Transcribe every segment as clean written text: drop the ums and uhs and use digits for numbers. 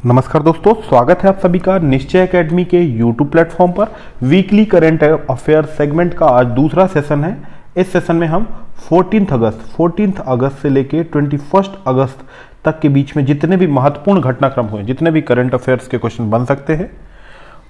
नमस्कार दोस्तों, स्वागत है आप सभी का निश्चय एकेडमी के यूट्यूब प्लेटफॉर्म पर। वीकली करंट अफेयर सेगमेंट का आज दूसरा सेशन है। इस सेशन में हम 14 अगस्त से लेके 21 अगस्त तक के बीच में जितने भी महत्वपूर्ण घटनाक्रम हुए, जितने भी करंट अफेयर्स के क्वेश्चन बन सकते हैं,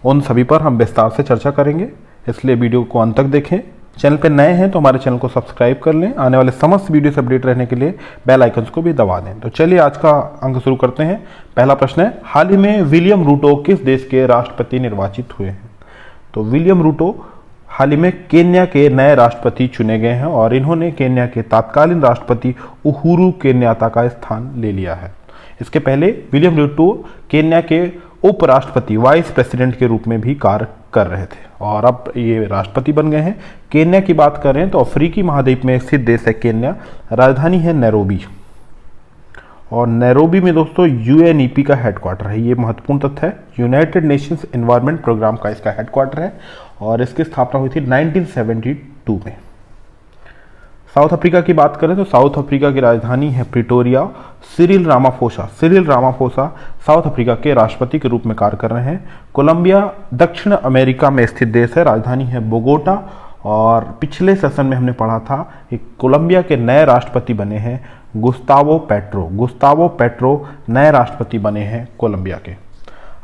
उन सभी पर हम विस्तार से चर्चा करेंगे। इसलिए वीडियो को अंत तक देखें। चैनल पे नए हैं तो हमारे चैनल को सब्सक्राइब कर लें। आने वाले समस्त वीडियो से अपडेट रहने के लिए बेल आइकन्स को भी दबा दें। तो चलिए आज का अंक शुरू करते हैं। पहला प्रश्न है, हाल ही में विलियम रूटो किस देश के राष्ट्रपति निर्वाचित हुए हैं? तो विलियम रूटो हाल ही में केन्या के नए राष्ट्रपति चुने गए हैं और इन्होंने केन्या के तत्कालीन राष्ट्रपति उहुरु केन्याता का स्थान ले लिया है। इसके पहले विलियम रूटो केन्या के उपराष्ट्रपति वाइस प्रेसिडेंट के रूप में भी कार्य कर रहे थे और अब ये राष्ट्रपति बन गए हैं। केन्या की बात करें तो अफ्रीकी महाद्वीप में स्थित देश है केन्या। राजधानी है नैरोबी और नैरोबी में दोस्तों यूएनईपी का हेडक्वार्टर है। ये महत्वपूर्ण तथ्य है। यूनाइटेड नेशंस एनवायरनमेंट प्रोग्राम का इसका हेडक्वार्टर है और इसकी स्थापना हुई थी 1972 में। साउथ अफ्रीका की बात करें तो साउथ अफ्रीका की राजधानी है Pretoria. Cyril Ramaphosa south Africa के राष्ट्रपति के रूप में कार्य कर रहे हैं। कोलंबिया दक्षिण अमेरिका में स्थित देश है। राजधानी है बोगोटा और पिछले सेशन में हमने पढ़ा था कि कोलंबिया के नए राष्ट्रपति बने हैं गुस्तावो पेट्रो नए राष्ट्रपति बने हैं कोलंबिया के।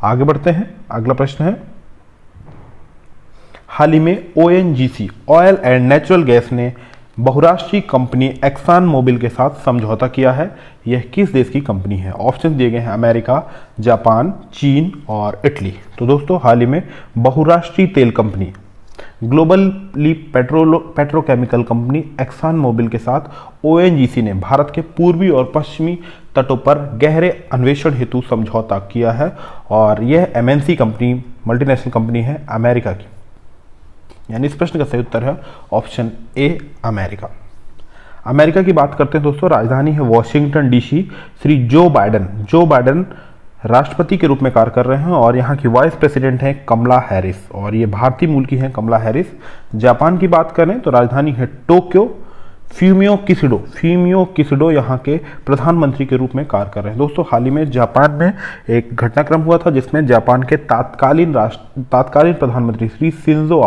आगे बढ़ते हैं। अगला प्रश्न है, हाल ही में ONGC oil and natural gas ने बहुराष्ट्रीय कंपनी एक्सान मोबिल के साथ समझौता किया है। यह किस देश की कंपनी है? ऑप्शन दिए गए हैं अमेरिका, जापान, चीन और इटली। तो दोस्तों हाल ही में बहुराष्ट्रीय तेल company globally petrochemical company Exxon Mobil के साथ ओएनजीसी ने भारत के पूर्वी और पश्चिमी तटों पर गहरे अन्वेषण हेतु समझौता किया है और यह एमएनसी कंपनी, मल्टीनेशनल कंपनी है अमेरिका की। यानी इस प्रश्न का सही उत्तर है ऑप्शन ए, अमेरिका की बात करते हैं दोस्तों। राजधानी है Washington DC. Shri Joe Biden राष्ट्रपति के रूप में कार्य कर रहे हैं और यहाँ की वाइस प्रेसिडेंट हैं कमला हैरिस और ये भारतीय मूल की हैं कमला हैरिस। जापान की बात करें तो राजधानी है टोक्यो। फ्यूमियो किसिडो यहाँ के प्रधानमंत्री के रूप में कार्य कर रहे हैं। दोस्तों हाल ही में जापान में एक घटनाक्रम हुआ था जिसमें जापान के तत्कालीन प्रधानमंत्री श्री शिंजो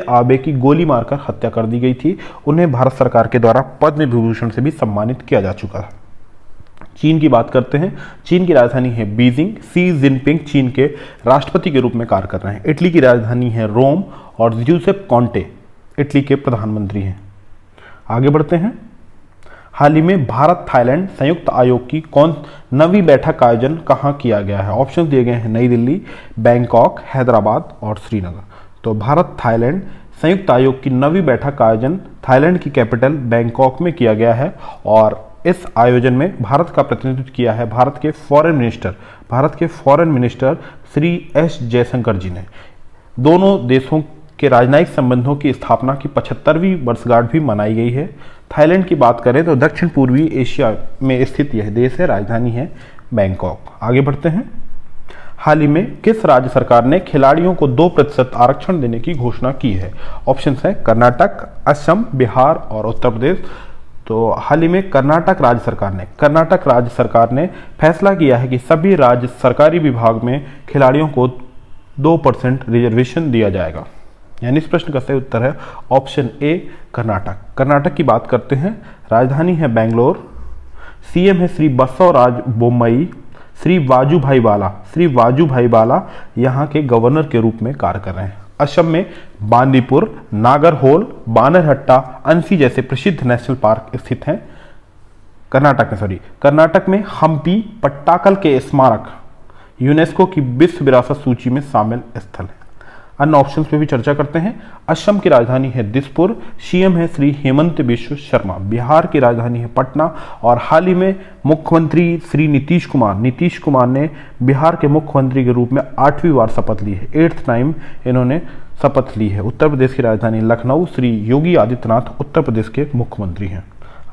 आबे की गोली मारकर हत्या कर दी गई थी। उन्हें भारत सरकार के द्वारा पद्म विभूषण से भी सम्मानित किया जा चुका था। चीन की बात करते हैं। चीन की राजधानी है बीजिंग। शी जिनपिंग चीन के राष्ट्रपति के रूप में कार्य कर रहे हैं। इटली की राजधानी है रोम और ज्यूसेप कॉन्टे इटली के प्रधानमंत्री हैं। आगे बढ़ते हैं। हाल ही में भारत थाईलैंड संयुक्त आयोग की नवी बैठक का आयोजन कहाँ किया गया है? ऑप्शन दिए गए हैं नई दिल्ली, बैंकॉक, हैदराबाद और श्रीनगर। तो भारत थाईलैंड संयुक्त आयोग की नवी बैठक का आयोजन थाईलैंड की कैपिटल बैंकॉक में किया गया है और इस आयोजन में भारत का प्रतिनिधित्व किया है भारत के फॉरेन मिनिस्टर श्री एस जयशंकर जी ने। दोनों देशों के राजनयिक संबंधों की स्थापना की 75वीं वर्षगांठ भी मनाई गई है। थाईलैंड की बात करें तो दक्षिण पूर्वी एशिया में स्थित यह देश है। राजधानी है बैंकॉक। आगे बढ़ते हैं। हाल ही में किस राज्य सरकार ने खिलाड़ियों को 2% आरक्षण देने की घोषणा की है? ऑप्शन है कर्नाटक, असम, बिहार और उत्तर प्रदेश। तो हाल ही में कर्नाटक राज्य सरकार ने फैसला किया है कि सभी राज्य सरकारी विभाग में खिलाड़ियों को 2% रिजर्वेशन दिया जाएगा। यानी इस प्रश्न का सही उत्तर है ऑप्शन ए, कर्नाटक की बात करते हैं। राजधानी है बेंगलोर। सीएम है श्री बसवराज बोम्मई। श्री वाजुभाई बाला यहाँ के गवर्नर के रूप में कार्य कर रहे हैं। असम में बांदीपुर, नागरहोल, बानरहट्टा, अंसी जैसे प्रसिद्ध नेशनल पार्क स्थित हैं। कर्नाटक में हम्पी पट्टाकल के स्मारक यूनेस्को की विश्व विरासत सूची में शामिल स्थल है। अन्य ऑप्शंस पे भी चर्चा करते हैं। असम की राजधानी है दिसपुर। सीएम है श्री हेमंत बिश्व शर्मा। बिहार की राजधानी है पटना और हाल ही में मुख्यमंत्री श्री नीतीश कुमार ने बिहार के मुख्यमंत्री के रूप में 8वीं बार शपथ ली है। 8th टाइम इन्होंने शपथ ली है। उत्तर प्रदेश की राजधानी लखनऊ। श्री योगी आदित्यनाथ उत्तर प्रदेश के मुख्यमंत्री हैं।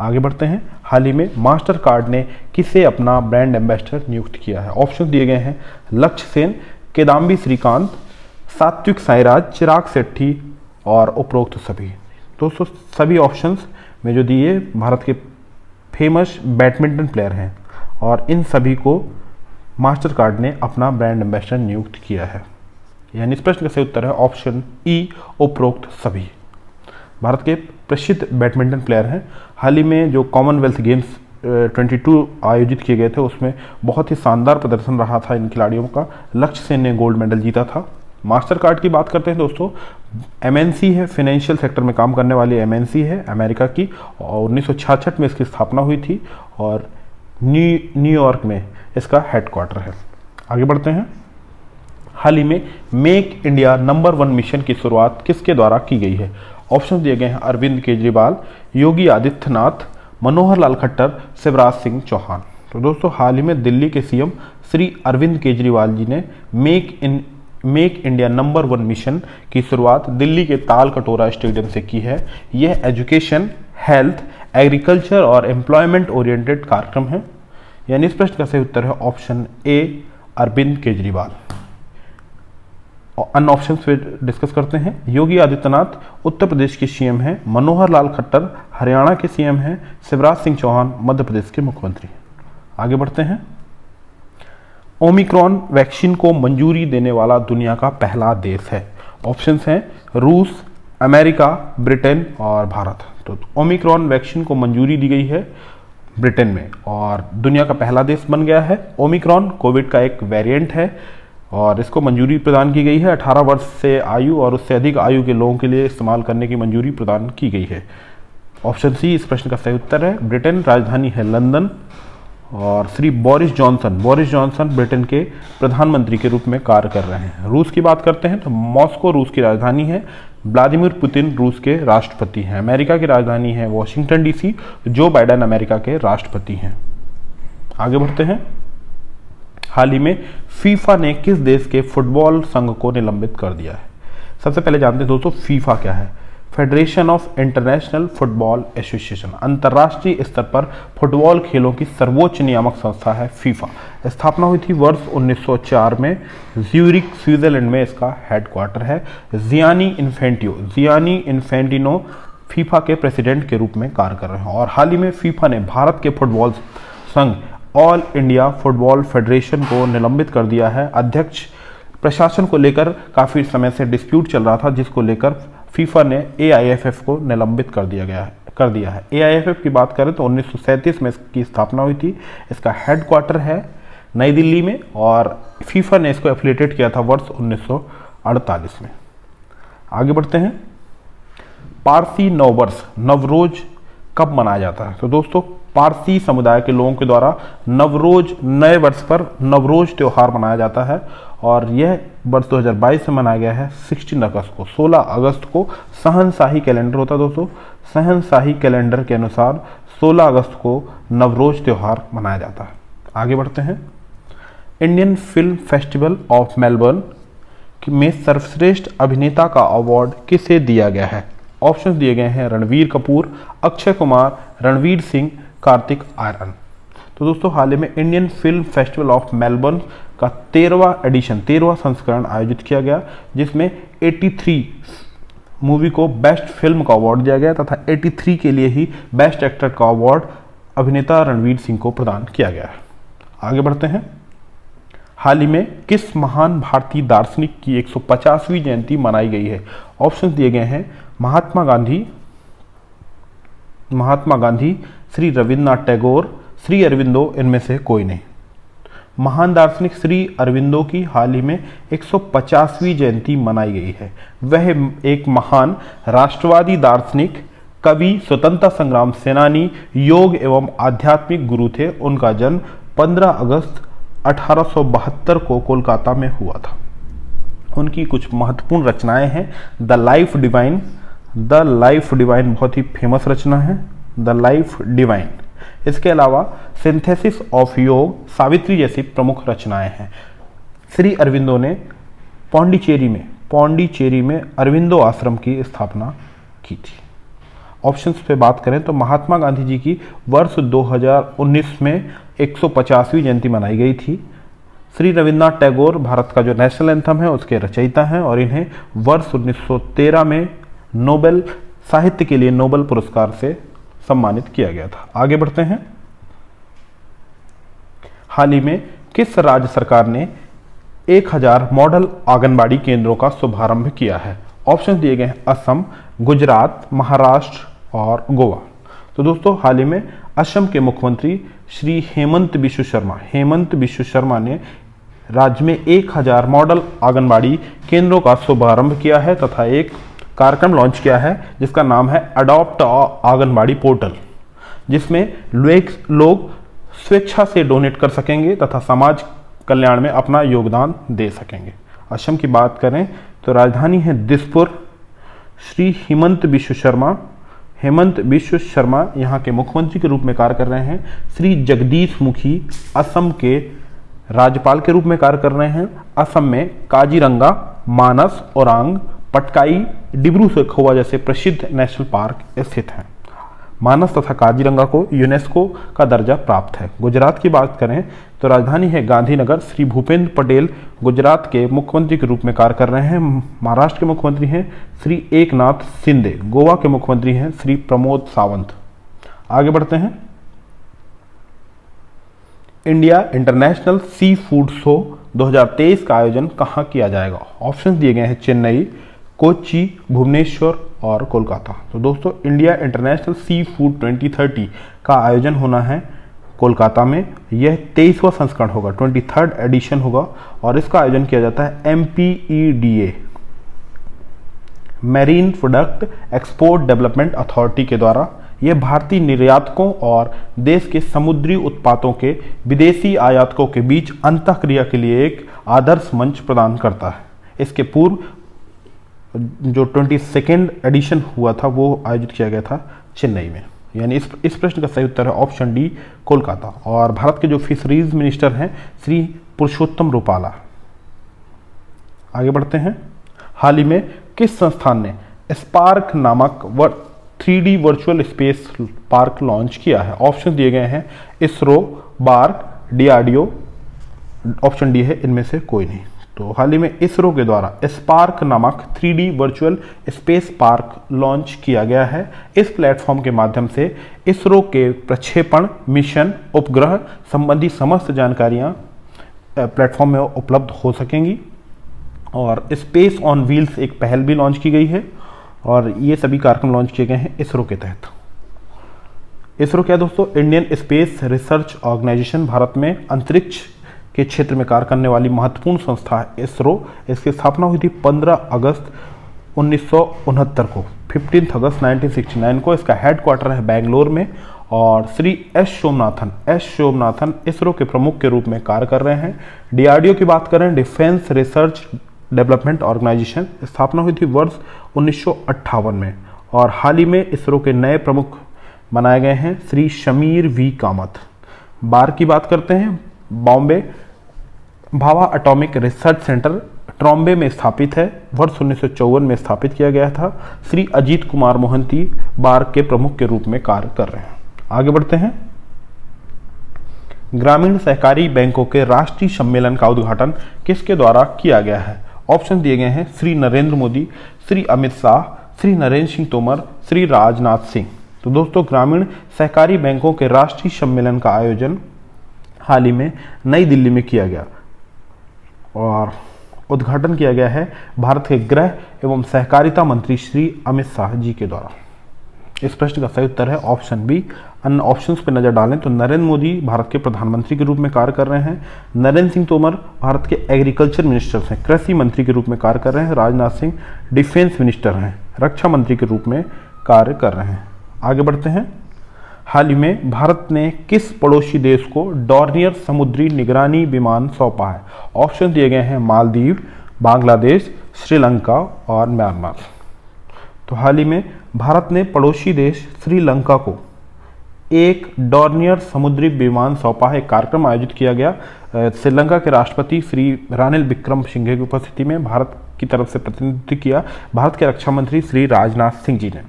आगे बढ़ते हैं। हाल ही में मास्टर कार्ड ने किसे अपना ब्रांड एम्बेसडर नियुक्त किया है? ऑप्शन दिए गए हैं लक्ष्य सेन, किदाम्बी श्रीकांत, सात्विक साईराज, चिराग शेट्टी और उपरोक्त सभी। दोस्तों सभी ऑप्शंस में जो दिए भारत के फेमस बैडमिंटन प्लेयर हैं और इन सभी को मास्टर कार्ड ने अपना ब्रांड एम्बेसडर नियुक्त किया है? यानी इस प्रश्न का सही उत्तर है ऑप्शन ई, उपरोक्त सभी। भारत के प्रसिद्ध बैडमिंटन प्लेयर हैं। हाल ही में जो कॉमनवेल्थ गेम्स 22 आयोजित किए गए थे उसमें बहुत ही शानदार प्रदर्शन रहा था इन खिलाड़ियों का। लक्ष्य सेन ने गोल्ड मेडल जीता था। मास्टर कार्ड की बात करते हैं दोस्तों, एमएनसी है, फाइनेंशियल सेक्टर में काम करने वाली एमएनसी है अमेरिका की, और 1966 में इसकी स्थापना हुई थी और न्यूयॉर्क में इसका हेडक्वार्टर है। आगे बढ़ते हैं। हाल ही में मेक इंडिया नंबर 1 मिशन की शुरुआत किसके द्वारा की गई है? ऑप्शन दिए गए हैं अरविंद केजरीवाल, योगी आदित्यनाथ, मनोहर लाल खट्टर, शिवराज सिंह चौहान। तो दोस्तों हाल ही में दिल्ली के सीएम श्री अरविंद केजरीवाल जी ने मेक इंडिया नंबर 1 मिशन की शुरुआत दिल्ली के ताल कटोरा स्टेडियम से की है। यह एजुकेशन, हेल्थ, एग्रीकल्चर और एम्प्लॉयमेंट ओरिएंटेड कार्यक्रम है। यानी इस प्रश्न का सही उत्तर है ऑप्शन ए, अरविंद केजरीवाल। अन्य ऑप्शन पे डिस्कस करते हैं। योगी आदित्यनाथ उत्तर प्रदेश के सीएम हैं, मनोहर लाल खट्टर हरियाणा के सीएम हैं, शिवराज सिंह चौहान मध्य प्रदेश के मुख्यमंत्री। आगे बढ़ते हैं। ओमिक्रॉन वैक्सीन को मंजूरी देने वाला दुनिया का पहला देश है? ऑप्शंस हैं रूस, अमेरिका, ब्रिटेन और भारत। तो ओमिक्रॉन वैक्सीन को मंजूरी दी गई है ब्रिटेन में और दुनिया का पहला देश बन गया है। ओमिक्रॉन कोविड का एक वेरिएंट है और इसको मंजूरी प्रदान की गई है। 18 वर्ष से आयु और उससे अधिक आयु के लोगों के लिए इस्तेमाल करने की मंजूरी प्रदान की गई है। ऑप्शन सी इस प्रश्न का सही उत्तर है। ब्रिटेन, राजधानी है लंदन और श्री बोरिस जॉनसन ब्रिटेन के प्रधानमंत्री के रूप में कार्य कर रहे हैं। रूस की बात करते हैं तो मॉस्को रूस की राजधानी है। व्लादिमीर पुतिन रूस के राष्ट्रपति हैं। अमेरिका की राजधानी है Washington DC. Joe Biden America के राष्ट्रपति हैं। आगे बढ़ते हैं। हाल ही में फीफा ने किस देश के फुटबॉल संघ को निलंबित कर दिया है? सबसे पहले जानते हैं दोस्तों फीफा क्या है। Federation of international football association, अंतर्राष्ट्रीय स्तर पर फुटबॉल खेलों की सर्वोच्च नियामक संस्था है फीफा। स्थापना हुई थी वर्ष 1904 में। ज्यूरिक स्विट्जरलैंड में इसका हेडक्वार्टर है। जियानी इन्फेंटिनो फीफा के प्रेसिडेंट के रूप में कार्य कर रहे हैं और हाल ही में फीफा ने भारत के फुटबॉल संघ ऑल इंडिया फुटबॉल फेडरेशन को निलंबित कर दिया है। अध्यक्ष प्रशासन को लेकर काफी समय से डिस्प्यूट चल रहा था, जिसको लेकर फीफा ने एआईएफएफ को निलंबित कर दिया है। एआईएफएफ की बात करें तो 1937 में इसकी स्थापना हुई थी। इसका हेडक्वार्टर है नई दिल्ली में और फीफा ने इसको एफिलिएटेड किया था वर्ष 1948 में। आगे बढ़ते हैं। पारसी नववर्ष नवरोज कब मनाया जाता है? तो दोस्तों पारसी समुदाय के लोगों के द्वारा नवरोज नए वर्ष पर नवरोज त्योहार मनाया जाता है और यह वर्ष 2022 से मनाया गया है 16 अगस्त को। 16 अगस्त को सहनशाही कैलेंडर होता है दोस्तों। सहनशाही कैलेंडर के अनुसार 16 अगस्त को नवरोज त्योहार मनाया जाता है। आगे बढ़ते हैं। Indian film festival of Melbourne में सर्वश्रेष्ठ अभिनेता का अवार्ड किसे दिया गया है? ऑप्शंस दिए गए हैं रणवीर कपूर, अक्षय कुमार, रणवीर सिंह, कार्तिक आर्यन। तो दोस्तों हाल ही में Indian film festival of Melbourne का 13वां संस्करण आयोजित किया गया, जिसमें 83 मूवी को बेस्ट फिल्म का अवार्ड दिया गया तथा 83 के लिए ही बेस्ट एक्टर का अवार्ड अभिनेता रणवीर सिंह को प्रदान किया गया है। आगे बढ़ते हैं। हाल ही में किस महान भारतीय दार्शनिक की 150वीं जयंती मनाई गई है? ऑप्शन दिए गए हैं महात्मा गांधी, श्री रविन्द्रनाथ टैगोर, श्री अरविंदो, इनमें से कोई नहीं। महान दार्शनिक श्री अरविंदो की हाल ही में 150वीं जयंती मनाई गई है। वह एक महान राष्ट्रवादी दार्शनिक, कवि, स्वतंत्रता संग्राम सेनानी, योग एवं आध्यात्मिक गुरु थे। उनका जन्म 15 अगस्त 1872 को कोलकाता में हुआ था। उनकी कुछ महत्वपूर्ण रचनाएं हैं। द लाइफ डिवाइन बहुत ही फेमस रचना है, द लाइफ डिवाइन। इसके अलावा सिंथेसिस ऑफ योग, सावित्री जैसी प्रमुख रचनाएं हैं। श्री अरविंदो ने पौंडीचेरी में अरविंदो आश्रम की स्थापना की थी। ऑप्शंस पे बात करें तो महात्मा गांधी जी की वर्ष 2019 में 150वीं जयंती मनाई गई थी। श्री रविन्द्रनाथ टैगोर भारत का जो नेशनल एंथम है उसके रचयिता हैं और इन्हें वर्ष 1913 में नोबेल साहित्य के लिए नोबेल पुरस्कार से सम्मानित किया गया था। आगे बढ़ते हैं। हाल ही में किस राज्य सरकार ने 1000 मॉडल आंगनबाड़ी केंद्रों का शुभारंभ किया है? ऑप्शन दिए गए हैं असम, गुजरात, महाराष्ट्र और गोवा। तो दोस्तों हाल ही में असम के मुख्यमंत्री श्री हेमंत बिश्व शर्मा ने राज्य में 1000 मॉडल आंगनबाड़ी केंद्रों का शुभारंभ किया है तथा एक कार्यक्रम लॉन्च किया है जिसका नाम है अडॉप्ट आंगनबाड़ी पोर्टल, जिसमें लोग स्वेच्छा से डोनेट कर सकेंगे तथा समाज कल्याण में अपना योगदान दे सकेंगे। असम की बात करें तो राजधानी है दिसपुर। श्री हेमंत बिश्व शर्मा यहाँ के मुख्यमंत्री के रूप में कार्य कर रहे हैं। श्री जगदीश मुखी असम के राज्यपाल के रूप में कार्य कर रहे हैं। असम में काजीरंगा, मानस, ओरांग, पटकाई, डिब्रू सैखोवा जैसे प्रसिद्ध नेशनल पार्क स्थित हैं। मानस तथा काजीरंगा को यूनेस्को का दर्जा प्राप्त है। गुजरात की बात करें तो राजधानी है गांधीनगर। श्री भूपेंद्र पटेल गुजरात के मुख्यमंत्री के रूप में कार्य कर रहे हैं। महाराष्ट्र के मुख्यमंत्री हैं श्री एकनाथ शिंदे। गोवा के मुख्यमंत्री हैं श्री प्रमोद सावंत। आगे बढ़ते हैं। India international sea food show 2023 का आयोजन कहाँ किया जाएगा? ऑप्शन दिए गए हैं चेन्नई, कोच्चि, भुवनेश्वर और कोलकाता। तो दोस्तों इंडिया इंटरनेशनल सी फूड 2030 का आयोजन होना है कोलकाता में। यह 23वां संस्करण होगा, 23rd एडिशन होगा और इसका आयोजन किया जाता है MPEDA marine product export development authority के द्वारा। यह भारतीय निर्यातकों और देश के समुद्री उत्पादों के विदेशी आयातकों के बीच अंतःक्रिया के लिए एक आदर्श मंच प्रदान करता है। इसके पूर्व जो 22nd एडिशन हुआ था वो आयोजित किया गया था चेन्नई में। यानी इस प्रश्न का सही उत्तर है ऑप्शन डी, कोलकाता। और भारत के जो फिशरीज मिनिस्टर हैं श्री पुरुषोत्तम रूपाला। आगे बढ़ते हैं। हाल ही में किस संस्थान ने स्पार्क नामक 3D virtual space park launch किया है? ऑप्शन दिए गए हैं ISRO, BARC, DRDO। Option D है इनमें से कोई नहीं। तो हाल ही में इसरो के द्वारा स्पार्क नामक 3D virtual space park launch किया गया है। इस प्लेटफॉर्म के माध्यम से इसरो के प्रक्षेपण, मिशन, उपग्रह संबंधी समस्त जानकारियां प्लेटफॉर्म में उपलब्ध हो सकेंगी। और स्पेस ऑन व्हील्स एक पहल भी लॉन्च की गई है और ये सभी कार्यक्रम लॉन्च किए गए हैं इसरो के तहत। इसरो क्या दोस्तों? Indian Space Research Organisation, Bharat में अंतरिक्ष के क्षेत्र में कार्य करने वाली महत्वपूर्ण संस्था है इसरो। इसकी स्थापना हुई थी 15 अगस्त 1969 को, 15 अगस्त 1969 को। इसका हेडक्वार्टर है बेंगलोर में और श्री एस सोमनाथन इसरो के प्रमुख के रूप में कार्य कर रहे हैं। DRDO की बात करें, डिफेंस रिसर्च डेवलपमेंट ऑर्गेनाइजेशन, स्थापना हुई थी वर्ष 1958 में। और हाल ही में इसरो के नए प्रमुख बनाए गए हैं श्री शमीर V कामत। बार की बात करते हैं, Bombay Bhabha atomic research centre Trombay में स्थापित है, वर्ष 1954 में स्थापित किया गया था। श्री अजीत कुमार मोहंती बार के प्रमुख के रूप में कार्य कर रहे हैं। आगे बढ़ते हैं। ग्रामीण सहकारी बैंकों के राष्ट्रीय सम्मेलन का उद्घाटन किसके द्वारा किया गया है? ऑप्शन दिए गए हैं श्री नरेंद्र मोदी, श्री अमित शाह, श्री नरेंद्र सिंह तोमर, श्री राजनाथ सिंह। तो दोस्तों ग्रामीण सहकारी बैंकों के राष्ट्रीय सम्मेलन का आयोजन हाल ही में नई दिल्ली में किया गया और उद्घाटन किया गया है भारत के गृह एवं सहकारिता मंत्री श्री अमित शाह जी के द्वारा। इस प्रश्न का सही उत्तर है ऑप्शन बी। अन्य ऑप्शंस पर नजर डालें तो नरेंद्र मोदी भारत के प्रधानमंत्री के रूप में कार्य कर रहे हैं, नरेंद्र सिंह तोमर भारत के एग्रीकल्चर मिनिस्टर हैं, कृषि मंत्री के रूप में कार्य कर रहे हैं, राजनाथ सिंह डिफेंस मिनिस्टर हैं, रक्षा मंत्री के रूप में कार्य कर रहे हैं। आगे बढ़ते हैं। हाल ही में भारत ने किस पड़ोसी देश को डॉर्नियर समुद्री निगरानी विमान सौंपा है? ऑप्शन दिए गए हैं मालदीव, बांग्लादेश, श्रीलंका और म्यांमार। तो हाल ही में भारत ने पड़ोसी देश श्रीलंका को एक डॉर्नियर समुद्री विमान सौंपा है। एक कार्यक्रम आयोजित किया गया श्रीलंका के राष्ट्रपति श्री रानिल विक्रमसिंघे की उपस्थिति में। भारत की तरफ से प्रतिनिधित्व किया भारत के रक्षा मंत्री श्री राजनाथ सिंह जी ने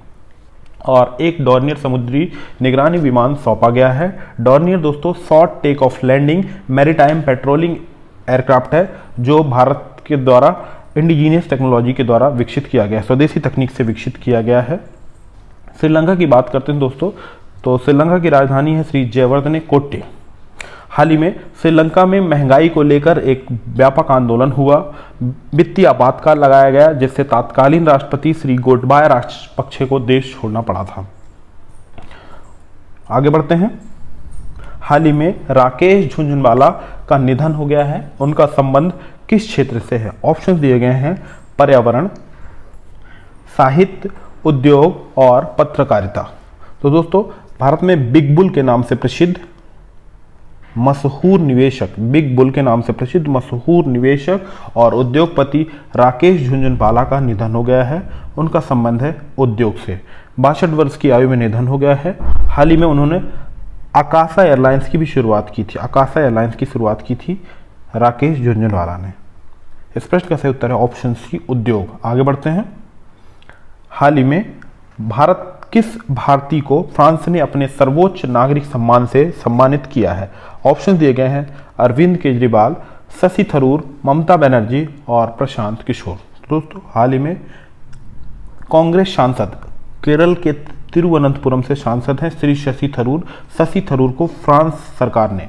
और एक डॉर्नियर समुद्री निगरानी विमान सौंपा गया है। डॉर्नियर दोस्तों short take off landing maritime patrolling aircraft है जो भारत के द्वारा इंडिजीनियस टेक्नोलॉजी के द्वारा विकसित किया गया है, स्वदेशी तकनीक से विकसित किया गया है। श्रीलंका की बात करते हैं दोस्तों तो श्रीलंका की राजधानी है श्री जयवर्धने कोट्टे। हाल ही में श्रीलंका में महंगाई को लेकर एक व्यापक आंदोलन हुआ, वित्तीय आपातकाल लगाया गया, जिससे तत्कालीन राष्ट्रपति श्री गोटबाया राजपक्षे को देश छोड़ना पड़ा था। आगे बढ़ते हैं। हाल ही में राकेश झुनझुनवाला का निधन हो गया है। उनका संबंध किस क्षेत्र से है? ऑप्शन दिए गए हैं पर्यावरण, साहित्य, उद्योग और पत्रकारिता। तो दोस्तों, भारत में बिग बुल के नाम से प्रसिद्ध मशहूर निवेशक, बिग बुल के नाम से प्रसिद्ध मशहूर निवेशक और उद्योगपति राकेश झुनझुनवाला का निधन हो गया है। उनका संबंध है उद्योग से। 62 वर्ष की आयु में निधन हो गया है। हाल ही में उन्होंने आकाशा एयरलाइंस की भी शुरुआत की थी। आकाशा एयरलाइंस की शुरुआत की थी राकेश झुनझुनवाला ने। इस प्रश्न का सही उत्तर है ऑप्शन सी, उद्योग। आगे बढ़ते हैं। हाल ही में किस भारतीय को फ्रांस ने अपने सर्वोच्च नागरिक सम्मान से सम्मानित किया है? ऑप्शन दिए गए हैं अरविंद केजरीवाल, शशि थरूर, ममता बनर्जी और प्रशांत किशोर। दोस्तों, हाल ही में कांग्रेस सांसद, केरल के तिरुवनंतपुरम से सांसद हैं श्री शशि थरूर। शशि थरूर को फ्रांस सरकार ने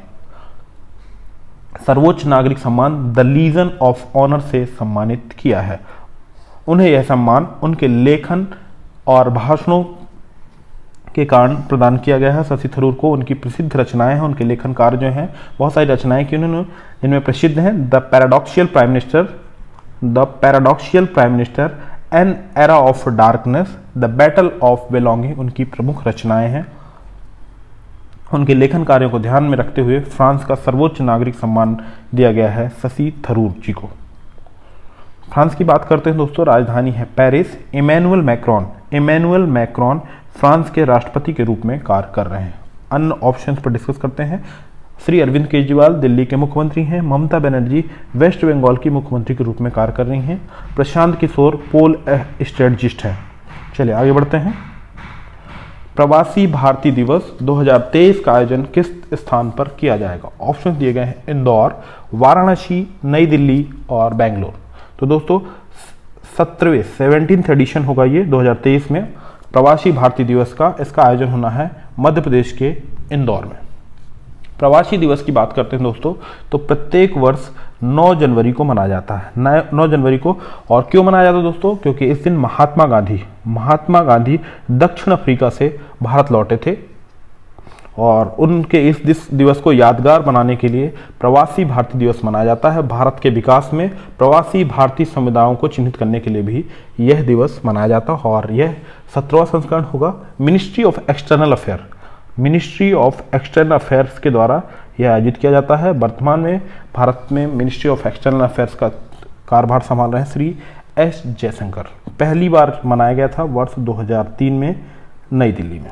सर्वोच्च नागरिक सम्मान द लीजन ऑफ ऑनर से सम्मानित किया है। उन्हें यह सम्मान उनके लेखन और भाषणों के कारण प्रदान किया गया है। शशि थरूर को उनकी प्रसिद्ध रचनाएं हैं, उनके लेखन कार्य जो हैं, बहुत सारी रचनाएं की उन्होंने, जिनमें प्रसिद्ध हैं the paradoxical prime minister, an era of darkness, the battle of belonging उनकी प्रमुख रचनाएं हैं। उनके लेखन कार्यों को ध्यान में रखते हुए फ्रांस का सर्वोच्च नागरिक सम्मान दिया गया है शशि थरूर जी को। फ्रांस की बात करते हैं दोस्तों, राजधानी है पेरिस। इमैनुअल मैक्रोन फ्रांस के राष्ट्रपति के रूप में कार्य कर रहे हैं। अन्य ऑप्शंस पर डिस्कस करते हैं। श्री अरविंद केजरीवाल दिल्ली के मुख्यमंत्री हैं। ममता बनर्जी वेस्ट बंगाल की मुख्यमंत्री के रूप में कार्य कर रही हैं। प्रशांत किशोर पोल स्ट्रेटजिस्ट हैं। चलिए आगे बढ़ते हैं। प्रवासी भारतीय दिवस 2023 का आयोजन किस स्थान पर किया जाएगा? ऑप्शन दिए गए हैं इंदौर, वाराणसी, नई दिल्ली और बेंगलोर। तो दोस्तों, 17th एडिशन होगा ये 2023 में प्रवासी भारतीय दिवस का। इसका आयोजन होना है मध्य प्रदेश के इंदौर में। प्रवासी दिवस की बात करते हैं दोस्तों, तो प्रत्येक वर्ष 9 जनवरी को मनाया जाता है। 9 जनवरी को। और क्यों मनाया जाता है दोस्तों? क्योंकि इस दिन महात्मा गांधी दक्षिण अफ्रीका से भारत लौटे थे और उनके इस दिवस को यादगार बनाने के लिए प्रवासी भारतीय दिवस मनाया जाता है। भारत के विकास में प्रवासी भारतीय समुदायों को चिन्हित करने के लिए भी यह दिवस मनाया जाता है और यह 17वां संस्करण होगा। मिनिस्ट्री ऑफ एक्सटर्नल अफेयर्स के द्वारा यह आयोजित किया जाता है। वर्तमान में भारत में मिनिस्ट्री ऑफ एक्सटर्नल अफेयर्स का कार्यभार संभाल रहे हैं श्री एस जयशंकर। पहली बार मनाया गया था वर्ष 2003 में नई दिल्ली में।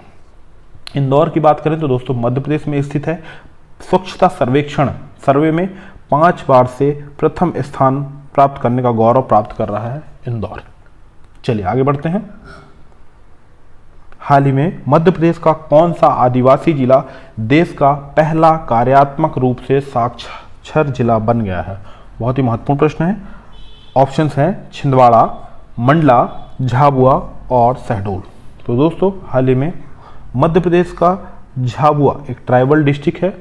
इंदौर की बात करें तो दोस्तों, मध्य प्रदेश में स्थित है। स्वच्छता सर्वे में 5 बार से प्रथम स्थान प्राप्त करने का गौरव प्राप्त कर रहा है इंदौर। चलिए आगे बढ़ते हैं। हाल ही में मध्य प्रदेश का कौन सा आदिवासी जिला देश का पहला कार्यात्मक रूप से साक्षर जिला बन गया है? बहुत ही महत्वपूर्ण प्रश्न है। ऑप्शंस हैं छिंदवाड़ा, मंडला, झाबुआ और शहडोल। तो दोस्तों, हाल ही में मध्य प्रदेश का झाबुआ एक ट्राइबल डिस्ट्रिक्ट है।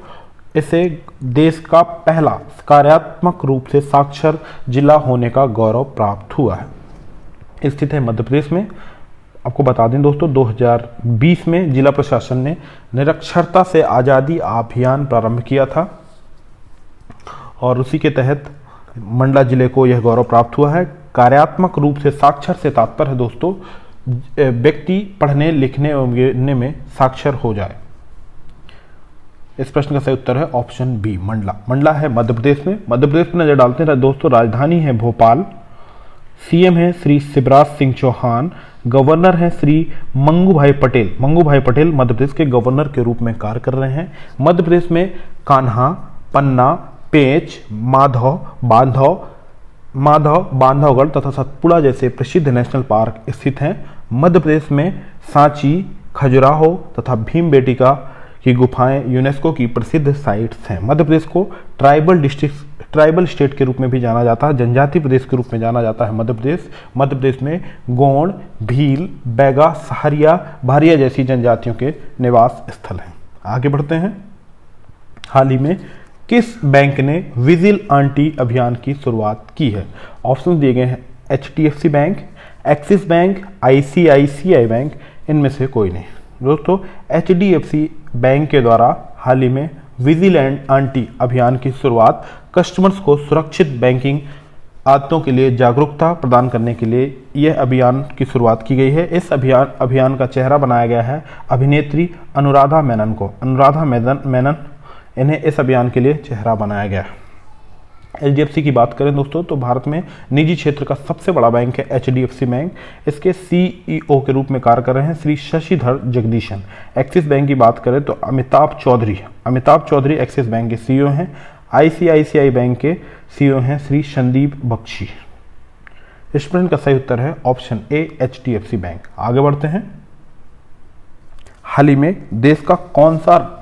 इसे देश का पहला कार्यात्मक रूप से साक्षर जिला होने का गौरव प्राप्त हुआ है। स्थित है मध्य प्रदेश में। आपको बता दें दोस्तों, 2020 में जिला प्रशासन ने निरक्षरता से आज़ादी अभियान प्रारंभ किया था और उसी के तहत मंडला जिले को यह गौरव प्राप्त हुआ है। कार्यात्मक रूप से साक्षर से तात्पर्य है दोस्तों, व्यक्ति पढ़ने लिखने और में साक्षर हो जाए। इस प्रश्न का सही उत्तर है ऑप्शन बी, मंडला है मध्य प्रदेश में। मध्य प्रदेश में नजर डालते हैं दोस्तों, राजधानी है भोपाल। सीएम है श्री शिवराज सिंह चौहान। गवर्नर है श्री मंगू भाई पटेल मध्य प्रदेश के गवर्नर के रूप में कार्य कर रहे हैं। मध्य प्रदेश में कान्हा, पन्ना, पेंच, बांधवगढ़ तथा सतपुड़ा जैसे प्रसिद्ध नेशनल पार्क स्थित हैं। मध्य प्रदेश में सांची, खजुराहो तथा भीमबेटका की गुफाएं यूनेस्को की प्रसिद्ध साइट्स हैं। मध्य प्रदेश को ट्राइबल स्टेट के रूप में भी जाना जाता है, जनजातीय प्रदेश के रूप में जाना जाता है मध्य प्रदेश में गोंड, भील, बैगा, सहारिया, भारिया जैसी जनजातियों के निवास स्थल हैं। आगे बढ़ते हैं। हाल ही में किस बैंक ने विजिल आंटी अभियान की शुरुआत की है? ऑप्शन दिए गए हैं HDFC bank, axis bank, ICICI bank, इनमें से कोई नहीं। दोस्तों HDFC बैंक के द्वारा हाल ही में विजिल आंटी अभियान की शुरुआत कस्टमर्स को सुरक्षित बैंकिंग आदतों के लिए जागरूकता प्रदान करने के लिए यह अभियान की शुरुआत की गई है। इस अभियान का चेहरा बनाया गया है अभिनेत्री अनुराधा मेनन को। अनुराधा मेनन इन्हें इस अभियान के लिए चेहरा बनाया गया है। HDFC की बात करें दोस्तों तो भारत में निजी क्षेत्र का सबसे बड़ा बैंक है HDFC बैंक। इसके CEO के रूप में कार्य कर रहे हैं श्री शशिधर जगदीशन। एक्सिस बैंक की बात करें तो अमिताभ चौधरी एक्सिस बैंक के CEO हैं। ICICI बैंक के CEO हैं श्री संदीप बख्शी। इस प्रश्न का सही उत्तर है ऑप्शन ए HDFC बैंक। आगे बढ़ते हैं। हाल ही में देश का कौन सा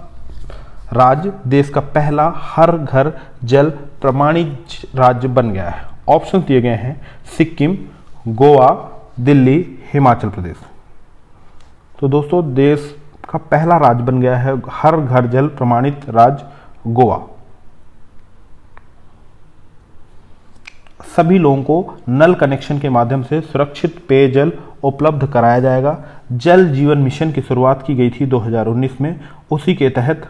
राज्य देश का पहला हर घर जल प्रमाणित राज्य बन गया है? ऑप्शन दिए गए हैं सिक्किम, गोवा, दिल्ली, हिमाचल प्रदेश। तो दोस्तों देश का पहला राज्य बन गया है हर घर जल प्रमाणित राज्य गोवा। सभी लोगों को नल कनेक्शन के माध्यम से सुरक्षित पेयजल उपलब्ध कराया जाएगा। जल जीवन मिशन की शुरुआत की गई थी 2019 में। उसी के तहत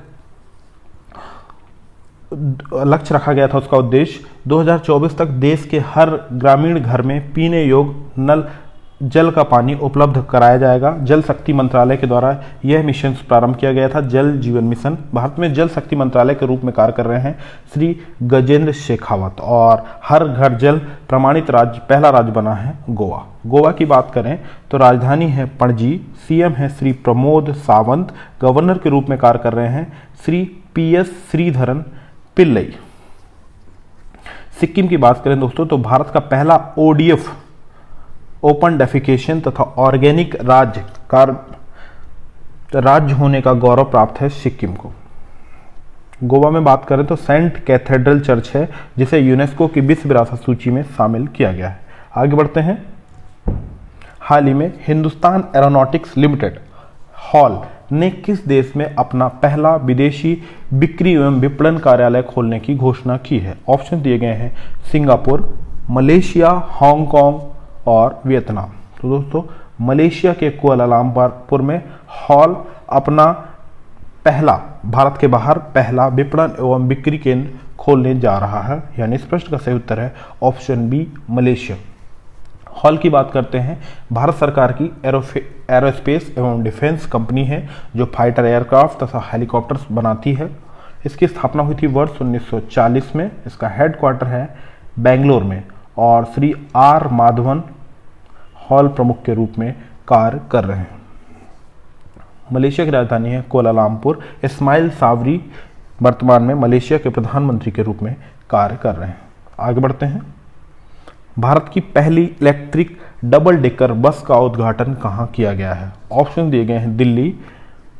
लक्ष्य रखा गया था, उसका उद्देश्य 2024 तक देश के हर ग्रामीण घर में पीने योग्य नल जल का पानी उपलब्ध कराया जाएगा। जल शक्ति मंत्रालय के द्वारा यह मिशन प्रारंभ किया गया था, जल जीवन मिशन। भारत में जल शक्ति मंत्रालय के रूप में कार्य कर रहे हैं श्री गजेंद्र शेखावत। और हर घर जल प्रमाणित राज्य पहला राज्य बना है गोवा। गोवा की बात करें तो राजधानी है पणजी, CM है श्री प्रमोद सावंत, गवर्नर के रूप में कार्य कर रहे हैं श्री PS श्रीधरन पिल्लई। सिक्किम की बात करें दोस्तों तो भारत का पहला ODF ओपन डेफिकेशन तथा ऑर्गेनिक राज्य होने का गौरव प्राप्त है सिक्किम को। गोवा में बात करें तो सेंट कैथेड्रल चर्च है जिसे यूनेस्को की विश्व विरासत सूची में शामिल किया गया है। आगे बढ़ते हैं। हाल ही में हिंदुस्तान एरोनॉटिक्स लिमिटेड हॉल ने किस देश में अपना पहला विदेशी बिक्री एवं विपणन कार्यालय खोलने की घोषणा की है? ऑप्शन दिए गए हैं सिंगापुर, मलेशिया, हांगकांग और वियतनाम। तो दोस्तों मलेशिया के कुआलालंपुर में हॉल अपना पहला भारत के बाहर पहला विपणन एवं बिक्री केंद्र खोलने जा रहा है, यानी इस प्रश्न का सही उत्तर है ऑप्शन बी मलेशिया। हॉल की बात करते हैं। भारत सरकार की एरोस्पेस एवं डिफेंस कंपनी है जो फाइटर एयरक्राफ्ट तथा हेलीकॉप्टर्स बनाती है। इसकी स्थापना हुई थी वर्ष 1940 में। इसका हेडक्वार्टर है बेंगलोर में और श्री R माधवन हॉल प्रमुख के रूप में कार्य कर रहे हैं। मलेशिया की राजधानी है कुआलालंपुर। इस्माइल सावरी वर्तमान में मलेशिया के प्रधानमंत्री के रूप में कार्य कर रहे हैं। आगे बढ़ते हैं। भारत की पहली इलेक्ट्रिक डबल डेकर बस का उद्घाटन कहाँ किया गया है? ऑप्शन दिए गए हैं दिल्ली,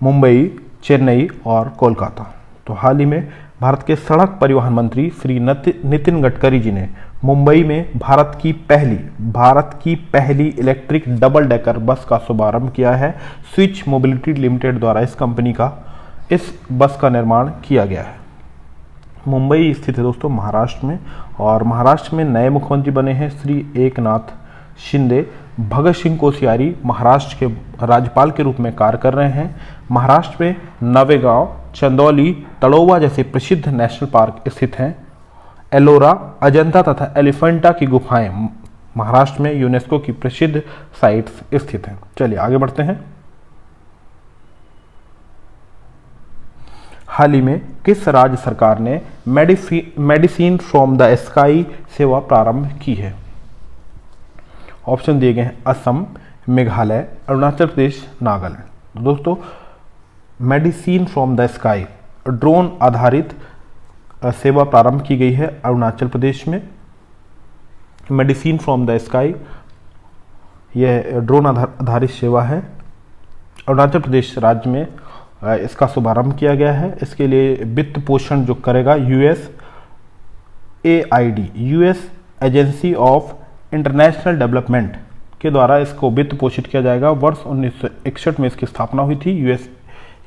मुंबई, चेन्नई और कोलकाता। तो हाल ही में भारत के सड़क परिवहन मंत्री श्री नितिन गडकरी जी ने मुंबई में भारत की पहली इलेक्ट्रिक डबल डेकर बस का शुभारंभ किया है। स्विच मोबिलिटी लिमिटेड द्वारा इस बस का निर्माण किया गया है। मुंबई स्थित है दोस्तों महाराष्ट्र में, और महाराष्ट्र में नए मुख्यमंत्री बने हैं श्री एकनाथ शिंदे। भगत सिंह कोश्यारी महाराष्ट्र के राज्यपाल के रूप में कार्य कर रहे हैं। महाराष्ट्र में नवेगांव, चंदौली, तड़ोवा जैसे प्रसिद्ध नेशनल पार्क स्थित हैं। एलोरा, अजंता तथा एलिफेंटा की गुफाएं महाराष्ट्र में यूनेस्को की प्रसिद्ध साइट्स स्थित हैं। चलिए आगे बढ़ते हैं। हाल ही में किस राज्य सरकार ने मेडिसिन फ्रॉम द स्काई सेवा प्रारंभ की है? ऑप्शन दिए गए हैं असम, मेघालय, अरुणाचल प्रदेश, नागालैंड। दोस्तों medicine from the sky drone आधारित सेवा प्रारंभ की गई है अरुणाचल प्रदेश में। मेडिसिन फ्रॉम द स्काई यह ड्रोन आधारित सेवा है। अरुणाचल प्रदेश राज्य में इसका शुभारंभ किया गया है। इसके लिए वित्त पोषण जो करेगा USAID, US agency of international development के द्वारा इसको वित्त पोषित किया जाएगा। वर्ष 1961 में इसकी स्थापना हुई थी।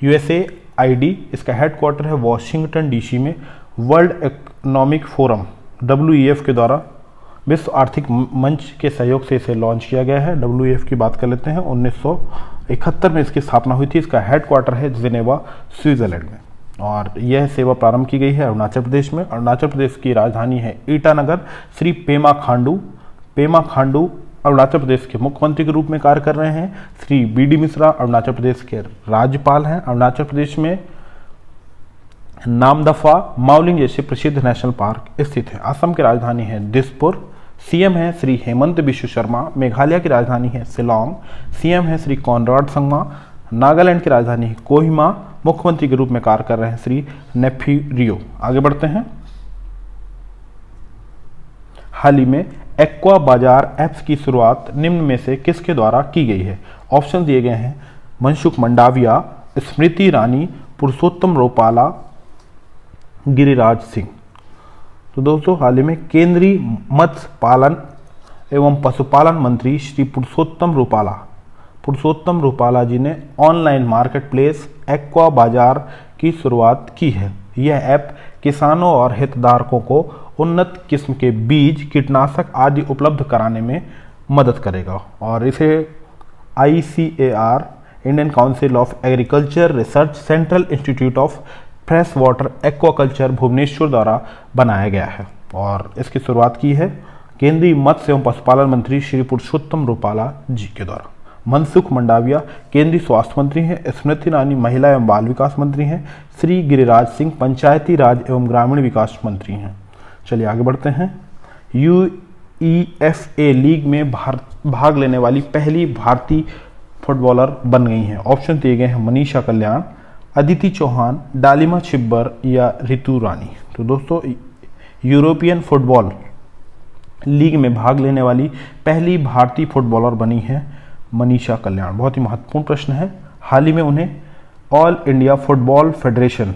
USAID इसका हेडक्वार्टर है वॉशिंगटन DC में वर्ल्ड इकोनॉमिक फोरम WEF के द्वारा विश्व आर्थिक मंच के सहयोग से इसे लॉन्च किया गया है। WEF की बात कर लेते हैं। 1971 में इसकी स्थापना हुई थी। इसका हेडक्वार्टर है जिनेवा, स्विट्जरलैंड में, और यह सेवा प्रारंभ की गई है अरुणाचल प्रदेश में। अरुणाचल प्रदेश की राजधानी है ईटानगर। श्री पेमा खांडू अरुणाचल प्रदेश के मुख्यमंत्री के रूप में कार्य कर रहे हैं। श्री BD मिश्रा अरुणाचल प्रदेश के राज्यपाल हैं। अरुणाचल प्रदेश में नामदफा, माउलिंग जैसे प्रसिद्ध नेशनल पार्क स्थित है। असम की राजधानी है दिसपुर। CM है श्री हेमंत बिश्व शर्मा। मेघालय की राजधानी है शिलोंग। CM है श्री कॉनराड संगमा। नागालैंड की राजधानी है कोहिमा। मुख्यमंत्री के रूप में कार्य कर रहे हैं श्री नेफी रियो। आगे बढ़ते हैं। हाल ही में एक्वा बाजार ऐप्स की शुरुआत निम्न में से किसके द्वारा की गई है? ऑप्शन दिए गए हैं मनसुख मंडाविया, स्मृति ईरानी, पुरुषोत्तम रूपाला, गिरिराज सिंह। तो दोस्तों, हाल ही में केंद्रीय मत्स्य पालन एवं पशुपालन मंत्री श्री पुरुषोत्तम रूपाला जी ने ऑनलाइन मार्केट प्लेस एक्वा बाजार की शुरुआत की है। यह ऐप किसानों और हितधारकों को उन्नत किस्म के बीज, कीटनाशक आदि उपलब्ध कराने में मदद करेगा, और इसे ICAR, Indian council of agriculture research, central institute of fresh water aquaculture Bhubaneswar द्वारा बनाया गया है, और इसकी शुरुआत की है केंद्रीय मत्स्य एवं पशुपालन मंत्री श्री पुरुषोत्तम रूपाला जी के द्वारा। मनसुख मंडाविया केंद्रीय स्वास्थ्य मंत्री हैं। स्मृति ईरानी महिला एवं बाल विकास मंत्री हैं। श्री गिरिराज सिंह पंचायती राज एवं ग्रामीण विकास मंत्री हैं। चलिए आगे बढ़ते हैं। UEFA लीग में भाग लेने वाली पहली भारतीय फुटबॉलर बन गई हैं। ऑप्शन दिए गए हैं मनीषा कल्याण, अदिति चौहान, डालिमा छिब्बर या ऋतु रानी। तो दोस्तों, यूरोपियन फुटबॉल लीग में भाग लेने वाली पहली भारतीय फुटबॉलर बनी है मनीषा कल्याण। बहुत ही महत्वपूर्ण प्रश्न है। हाल ही में उन्हें all India football federation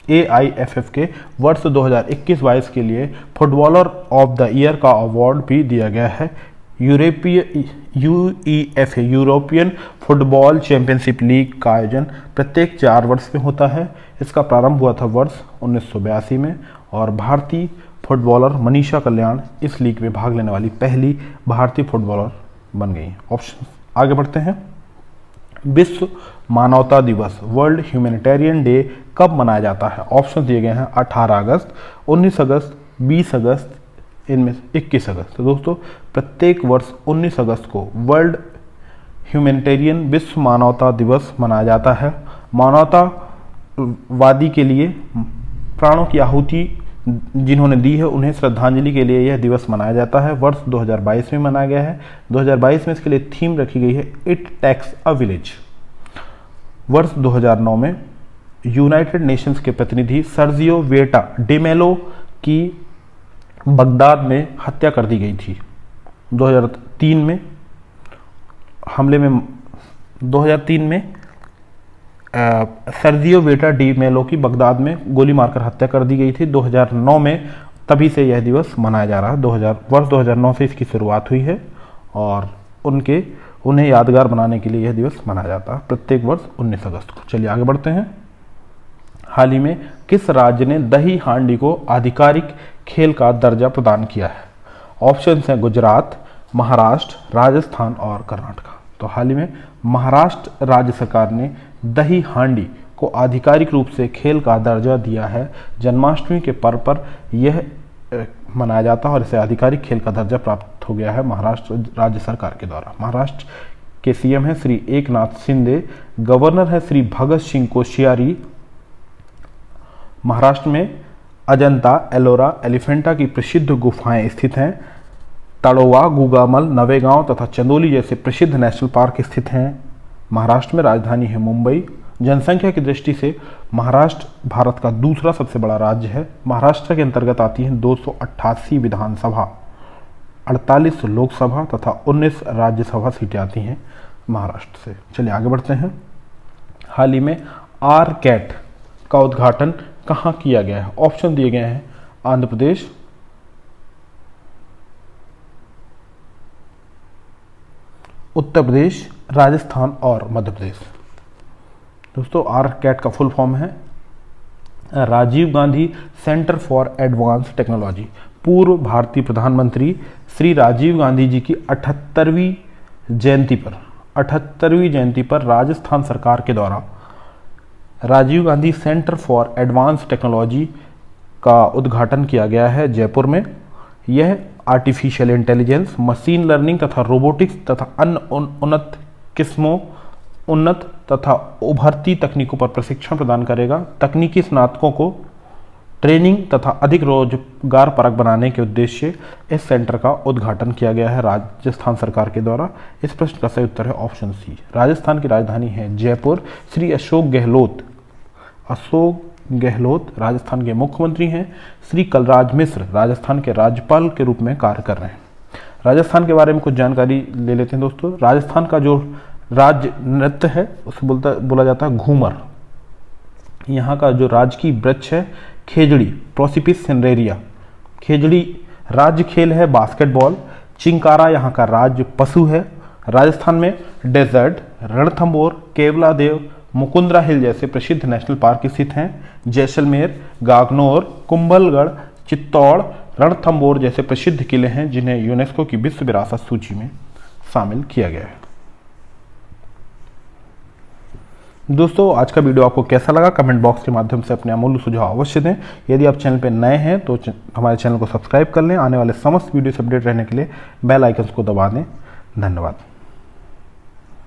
AIFF के वर्ष 2021-22 के लिए फुटबॉलर ऑफ द ईयर का अवार्ड भी दिया गया है। UEFA European football championship league का आयोजन प्रत्येक 4 वर्ष में होता है। इसका प्रारंभ हुआ था वर्ष 1982 में, और भारतीय फुटबॉलर मनीषा कल्याण इस लीग में भाग लेने वाली पहली भारतीय फुटबॉलर बन गई। ऑप्शन आगे बढ़ते हैं। विश्व मानवता दिवस, वर्ल्ड ह्यूमैनिटेरियन डे कब मनाया जाता है? ऑप्शन दिए गए हैं 18 अगस्त, 19 अगस्त, 20 अगस्त, इनमें से 21 अगस्त। तो दोस्तों, प्रत्येक वर्ष 19 अगस्त को वर्ल्ड ह्यूमैनिटेरियन विश्व मानवता दिवस मनाया जाता है। मानवतावादी के लिए प्राणों की आहुति जिन्होंने दी है उन्हें श्रद्धांजलि के लिए यह दिवस मनाया जाता है। वर्ष 2022 में मनाया गया है। 2022 में इसके लिए थीम रखी गई है इट टेक्स अ विलेज। वर्ष 2009 में यूनाइटेड नेशंस के प्रतिनिधि सर्जियो वेटा डी मेलो की बगदाद में हत्या कर दी गई थी। 2003 में हमले में 2003 में सर्जियो वेटा डी मेलो की बगदाद में गोली मारकर हत्या कर दी गई थी। 2009 में तभी से यह दिवस मनाया जा रहा है। वर्ष 2009 से इसकी शुरुआत हुई है, और उन्हें यादगार बनाने के लिए यह दिवस मनाया जाता है प्रत्येक वर्ष 19 अगस्त को। चलिए आगे बढ़ते हैं। हाल ही में किस राज्य ने दही हांडी को आधिकारिक खेल का दर्जा प्रदान किया है? ऑप्शन हैं गुजरात, महाराष्ट्र, राजस्थान और कर्नाटक। तो हाल ही में महाराष्ट्र राज्य सरकार ने दही हांडी को आधिकारिक रूप से खेल का दर्जा दिया है। जन्माष्टमी के पर्व पर यह मनाया जाता है और इसे आधिकारिक खेल का दर्जा प्राप्त हो गया है महाराष्ट्र राज्य सरकार के द्वारा। महाराष्ट्र के CM हैं श्री एकनाथ शिंदे, गवर्नर है श्री भगत सिंह कोश्यारी। महाराष्ट्र में अजंता, एलोरा, एलिफेंटा की प्रसिद्ध गुफाएं स्थित हैं। तड़ोवा, गुगामल, नवेगांव तथा चंदोली जैसे प्रसिद्ध नेशनल पार्क स्थित हैं। महाराष्ट्र में राजधानी है मुंबई। जनसंख्या की दृष्टि से महाराष्ट्र भारत का दूसरा सबसे बड़ा राज्य है। महाराष्ट्र के अंतर्गत आती हैं 288 विधानसभा, 48 लोकसभा तथा 19 राज्यसभा सीटें आती हैं महाराष्ट्र से। चलिए आगे बढ़ते हैं। हाल ही में ARCAT का उद्घाटन कहाँ किया गया है? ऑप्शन दिए गए हैं आंध्र प्रदेश, उत्तर प्रदेश, राजस्थान और मध्य प्रदेश। दोस्तों, ARCAT का फुल फॉर्म है Rajiv Gandhi centre for advance technology, पूर्व भारतीय प्रधानमंत्री श्री राजीव गांधी जी की 78वीं जयंती पर राजस्थान सरकार के द्वारा Rajiv Gandhi centre for advance technology का उद्घाटन किया गया है जयपुर में। यह आर्टिफिशियल इंटेलिजेंस, मशीन लर्निंग तथा रोबोटिक्स तथा अन्य उन्नत तथा उभरती तकनीकों पर प्रशिक्षण प्रदान करेगा। तकनीकी स्नातकों को ट्रेनिंग तथा अधिक रोजगार परक बनाने के उद्देश्य से इस सेंटर का उद्घाटन किया गया है राजस्थान सरकार के द्वारा। इस प्रश्न का सही उत्तर है ऑप्शन सी। राजस्थान की राजधानी है जयपुर। श्री अशोक गहलोत राजस्थान के मुख्यमंत्री हैं। श्री कलराज मिश्र राजस्थान के राज्यपाल के रूप में कार्य कर रहे हैं। राजस्थान के बारे में कुछ जानकारी ले लेते हैं दोस्तों। राजस्थान का जो राज्य नृत्य है उसे बोला जाता है घूमर। यहाँ का जो राजकीय वृक्ष है खेजड़ी, प्रोसिपिस सिनेरिया। खेजड़ी राज्य खेल है बास्केटबॉल। चिंकारा यहाँ का राज्य पशु है। राजस्थान में डेजर्ट, रणथंबोर, केवलादेव, मुकुंदरा हिल जैसे प्रसिद्ध नेशनल पार्क स्थित हैं। जैसलमेर, गागनौर, कुंभलगढ़, चित्तौड़, रणथंबोर जैसे प्रसिद्ध किले हैं जिन्हें यूनेस्को की विश्व विरासत सूची में शामिल किया गया है। दोस्तों आज का वीडियो आपको कैसा लगा कमेंट बॉक्स के माध्यम से अपने अमूल्य सुझाव अवश्य दें। यदि आप चैनल पर नए हैं तो हमारे चैनल को सब्सक्राइब कर लें। आने वाले समस्त वीडियो से अपडेट रहने के लिए बेल आइकन को दबा दें। धन्यवाद।